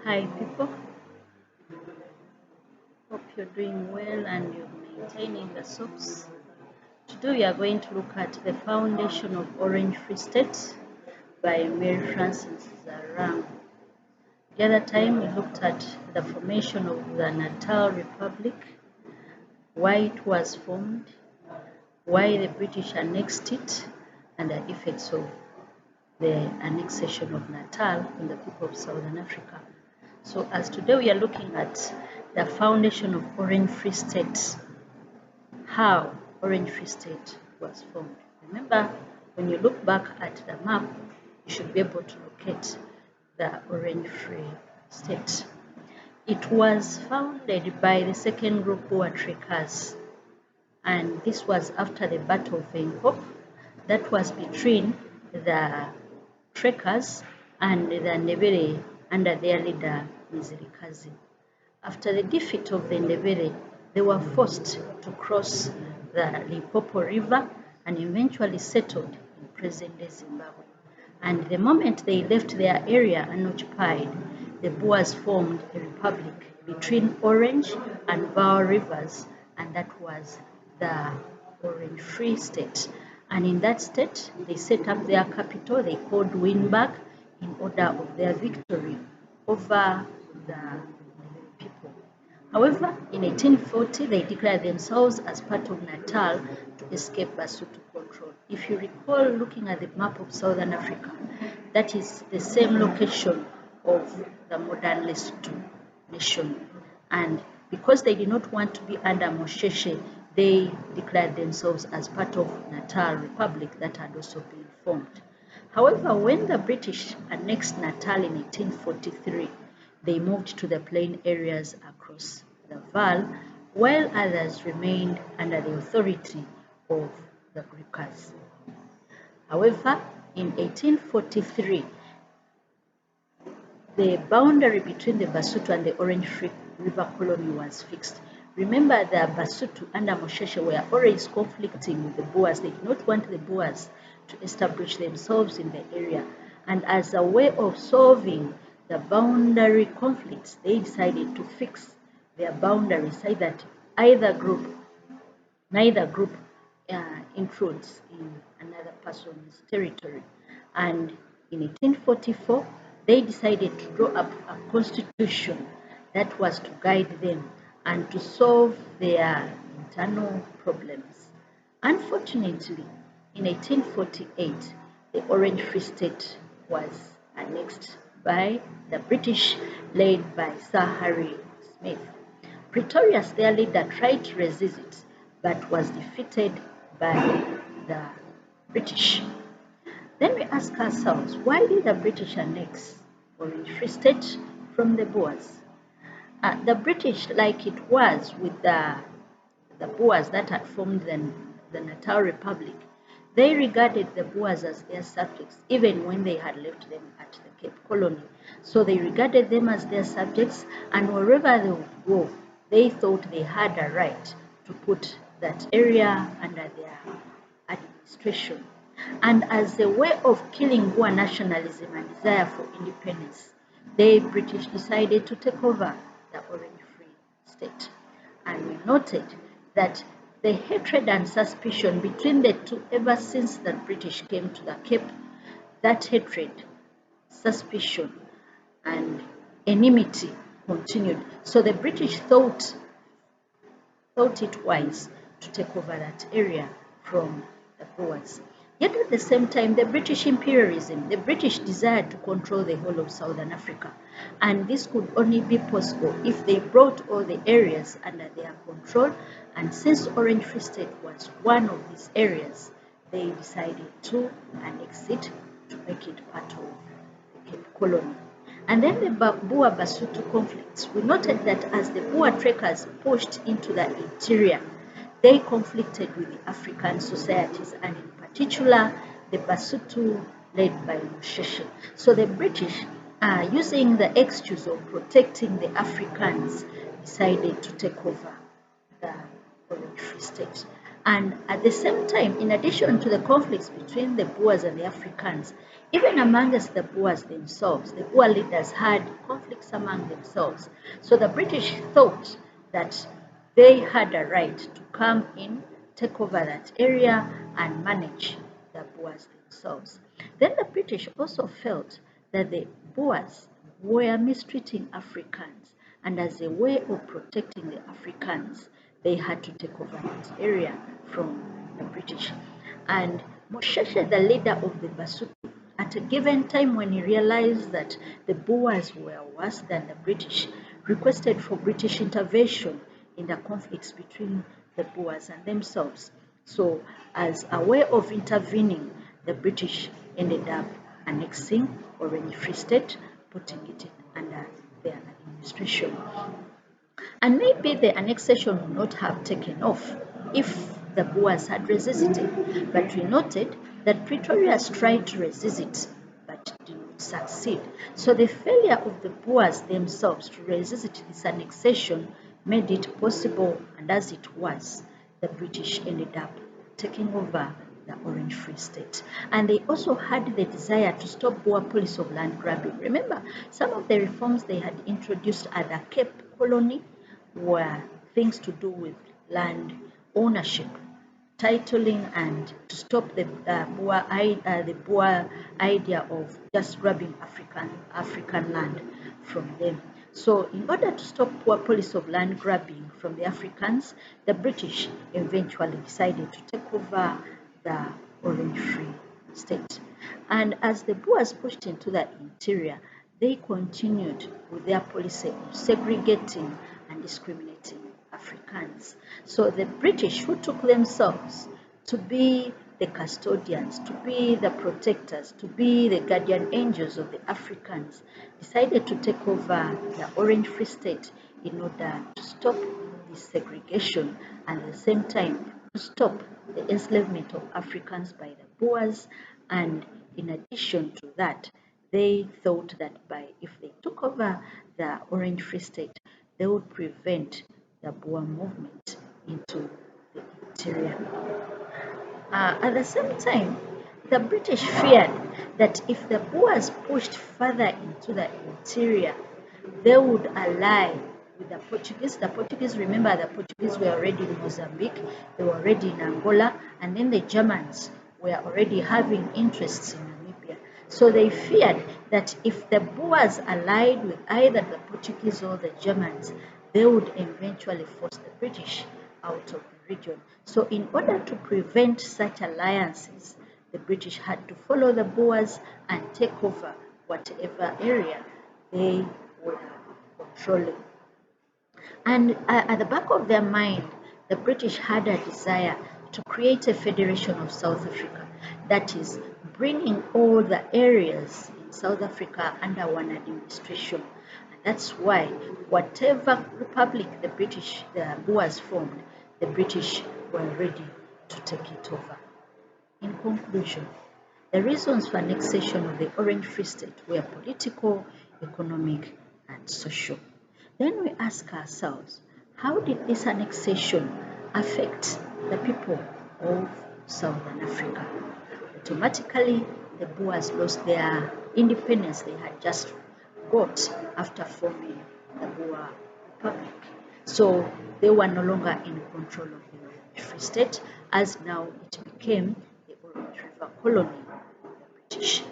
Hi people, hope you're doing well and you're maintaining the soaps. Today we are going to look at the foundation of Orange Free State by Mary Frances Zalwango. The other time we looked at the formation of the Natal Republic, why it was formed, why the British annexed it, and the effects of the annexation of Natal on the people of Southern Africa. So as today we are looking at the foundation of Orange Free State, how Orange Free State was formed. Remember, when you look back at the map, you should be able to locate the Orange Free State. It was founded by the second group who were trekkers, and this was after the Battle of Venkop. That was between the trekkers and the Ndebele under their leader Mzilikazi. After the defeat of the Ndebele, they were forced to cross the Limpopo River and eventually settled in present-day Zimbabwe. And the moment they left their area unoccupied, the Boers formed a republic between Orange and Vaal rivers, and that was the Orange Free State. And in that state, they set up their capital, they called Wynberg, in order of their victory over the people. However, in 1840, they declared themselves as part of Natal to escape Basotho control. If you recall looking at the map of Southern Africa, that is the same location of the modern Lesotho nation. And because they did not want to be under Mosheshe, they declared themselves as part of Natal Republic that had also been formed. However, when the British annexed Natal in 1843, they moved to the plain areas across the Vaal, while others remained under the authority of the Griquas. However, in 1843, the boundary between the Basotho and the Orange Free River colony was fixed. Remember, the Basotho under Mosheshe were always conflicting with the Boers. They did not want the Boers to establish themselves in the area. And as a way of solving the boundary conflicts, they decided to fix their boundaries so that neither group intrudes in another person's territory. And in 1844, they decided to draw up a constitution that was to guide them and to solve their internal problems. Unfortunately, in 1848, the Orange Free State was annexed by the British, led by Sir Harry Smith. Pretorius, their leader, tried to resist it, but was defeated by the British. Then we ask ourselves, why did the British annex Orange Free State from the Boers? The British, like it was with the Boers that had formed the Natal Republic, they regarded the Boers as their subjects, even when they had left them at the Cape Colony. So they regarded them as their subjects, and wherever they would go, they thought they had a right to put that area under their administration. And as a way of killing Boer nationalism and desire for independence, the British decided to take over the Orange Free State. And we noted that the hatred and suspicion between the two ever since the British came to the Cape, that hatred, suspicion, and enmity continued. So the British thought it wise to take over that area from the Boers. Yet at the same time, the British imperialism, the British desired to control the whole of Southern Africa. And this could only be possible if they brought all the areas under their control. And since Orange Free State was one of these areas, they decided to annex it to make it part of the Cape Colony. And then the Boer-Basotho conflicts. We noted that as the Boer trekkers pushed into the interior, they conflicted with the African societies, and in particular, the Basotho led by Mosheshe. So the British, using the excuse of protecting the Africans, decided to take over the Orange Free State. And at the same time, in addition to the conflicts between the Boers and the Africans, Even amongst the Boers themselves, the Boer leaders had conflicts among themselves. So the British thought that they had a right to come in, take over that area, and manage the Boers themselves. Then the British also felt that the Boers were mistreating Africans, and as a way of protecting the Africans, they had to take over that area from the British. And Mosheshe, the leader of the Basotho, at a given time when he realized that the Boers were worse than the British, requested for British intervention in the conflicts between the Boers and themselves. So, as a way of intervening, the British ended up annexing Orange Free State, putting it under their administration. And maybe the annexation would not have taken off if the Boers had resisted. But we noted that Pretoria tried to resist it, but did not succeed. So the failure of the Boers themselves to resist this annexation made it possible, and as it was, the British ended up taking over the Orange Free State. And they also had the desire to stop Boer policy of land grabbing. Remember, some of the reforms they had introduced at the Cape Colony were things to do with land ownership, titling, and to stop the Boer idea of just grabbing African land from them. So in order to stop Boer policy of land grabbing from the Africans, the British eventually decided to take over the Orange Free State. And as the Boers pushed into the interior, they continued with their policy of segregating and discriminating Africans. So the British, who took themselves to be the custodians, to be the protectors, to be the guardian angels of the Africans, decided to take over the Orange Free State in order to stop this segregation and at the same time to stop the enslavement of Africans by the Boers. And in addition to that, they thought that if they took over the Orange Free State, they would prevent the Boer movement into the interior. At the same time, the British feared that if the Boers pushed further into the interior, they would ally with the Portuguese. The Portuguese, remember, the Portuguese were already in Mozambique, they were already in Angola, and then the Germans were already having interests in Namibia. So they feared that if the Boers allied with either the Portuguese or the Germans, they would eventually force the British out of the region. So in order to prevent such alliances, the British had to follow the Boers and take over whatever area they were controlling. And at the back of their mind, the British had a desire to create a federation of South Africa, that is, bringing all the areas in South Africa under one administration. And that's why whatever republic the Boers formed, the British were ready to take it over. In conclusion, the reasons for annexation of the Orange Free State were political, economic, and social. Then we ask ourselves, how did this annexation affect the people of Southern Africa? Automatically, the Boers lost their independence they had just got after forming the Boer Republic. So they were no longer in control of the Orange Free State, as now it became the Orange River Colony of the British.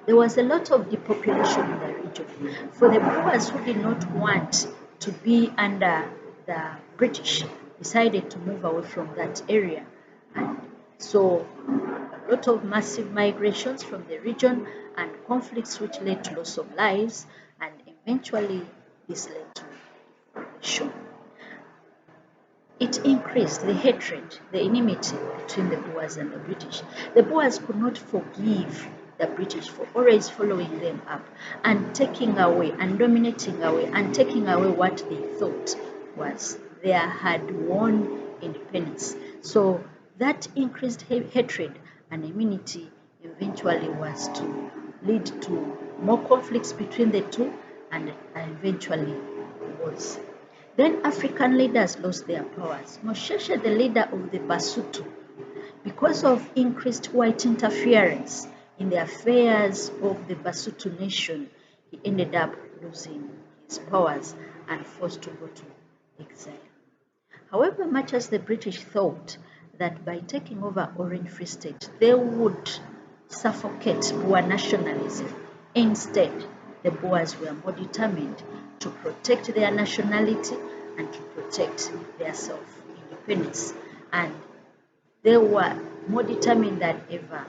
There was a lot of depopulation in the region. For the Boers who did not want to be under the British, decided to move away from that area. And so a lot of massive migrations from the region and conflicts which led to loss of lives, and eventually this led to deportation. It increased the hatred, the enmity between the Boers and the British. The Boers could not forgive the British for always following them up and taking away and dominating away and taking away what they thought was their hard-won independence. So that increased hatred and enmity eventually was to lead to more conflicts between the two, and eventually was. Then African leaders lost their powers. Mosheshe, the leader of the Basotho, because of increased white interference in the affairs of the Basotho nation, he ended up losing his powers and forced to go to exile. However, much as the British thought that by taking over Orange Free State, they would suffocate Boer nationalism, instead, the Boers were more determined to protect their nationality and to protect their self-independence. And they were more determined than ever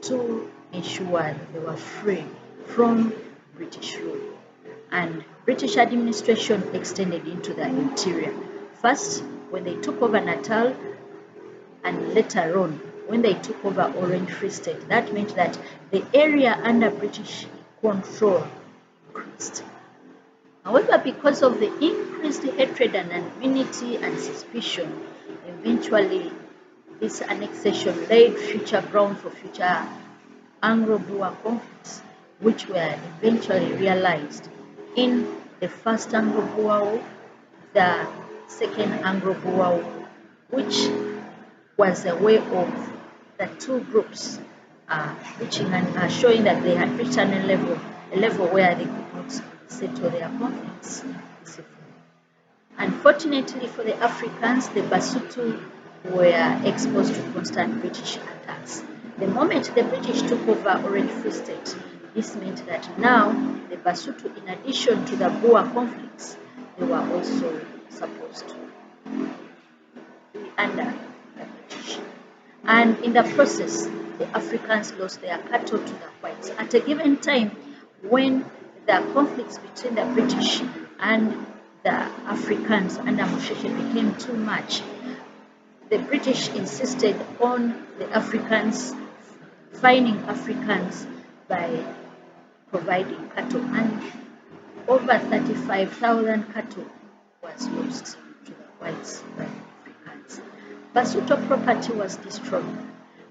to ensure they were free from British rule. And British administration extended into the interior. First, when they took over Natal, and later on, when they took over Orange Free State, that meant that the area under British control increased. However, because of the increased hatred and enmity and suspicion, eventually this annexation laid future ground for future Anglo-Boer conflicts, which were eventually realized in the First Anglo-Boer War, the Second Anglo-Boer War, which was a way of the two groups reaching and showing that they had reached a level where they could not settle their conflicts peacefully. Unfortunately for the Africans, the Basotho were exposed to constant British attacks. The moment the British took over Orange Free State, this meant that now the Basotho, in addition to the Boer conflicts, they were also supposed to be under the British. And in the process, the Africans lost their cattle to the whites. At a given time, when the conflicts between the British and the Africans under Moshesh became too much, the British insisted on the Africans, fining Africans by providing cattle, and over 35,000 cattle was lost to the whites by the Africans. Basotho property was destroyed.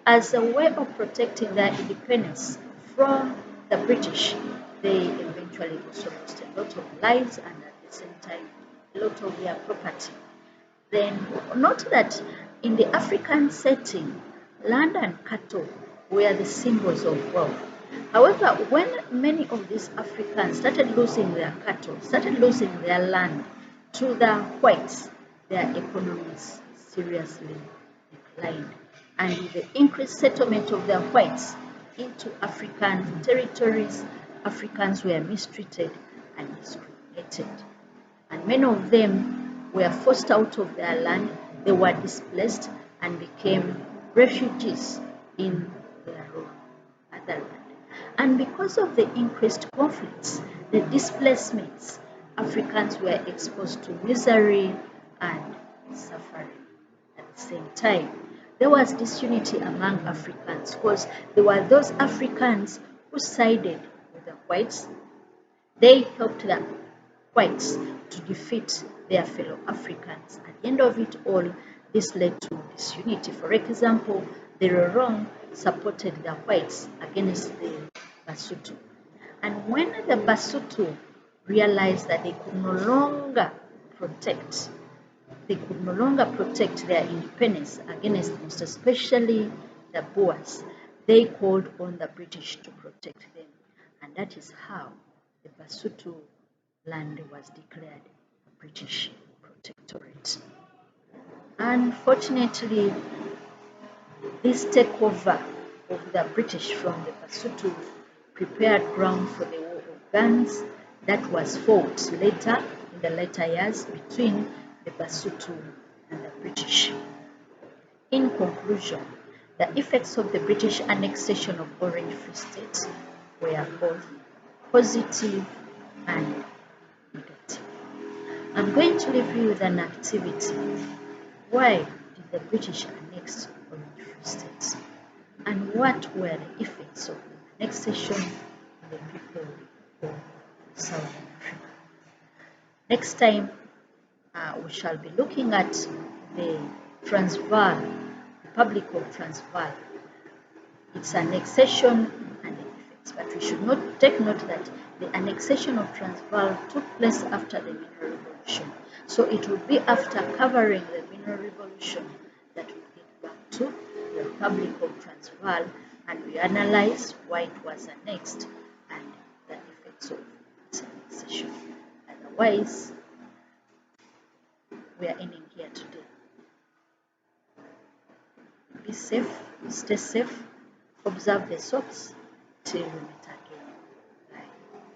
As a way of protecting their independence from the British, they eventually also lost a lot of lives and at the same time a lot of their property. Then note that in the African setting, land and cattle were the symbols of wealth. However, when many of these Africans started losing their cattle, started losing their land to the whites, their economies seriously declined. And with the increased settlement of the whites into African territories, Africans were mistreated and discriminated. And many of them were forced out of their land, they were displaced and became refugees in their own other land. And because of the increased conflicts, the displacements, Africans were exposed to misery and suffering. At the same time, there was disunity among Africans because there were those Africans who sided with the whites. They helped the whites to defeat their fellow Africans. At the end of it all, this led to disunity. For example, the Rorong supported the whites against the Basotho. And when the Basotho realized that they could no longer protect their independence against most especially the Boers, they called on the British to protect them. And that is how the Basotho land was declared a British protectorate. Unfortunately, this takeover of the British from the Basotho prepared ground for the war of guns that was fought later in the later years between the Basotho and the British. In conclusion, the effects of the British annexation of Orange Free State were both positive and negative. I'm going to leave you with an activity. Why did the British annex Orange Free State? And what were the effects of the annexation on the people of Southern Africa? Next time, we shall be looking at the Transvaal, Republic of Transvaal, its annexation and the effects. But we should not take note that the annexation of Transvaal took place after the Mineral Revolution. So it would be after covering the Mineral Revolution that we get back to the Republic of Transvaal and we analyze why it was annexed and the effects of its annexation. Otherwise, we are ending here today. Be safe, stay safe, observe the soaps till we meet again.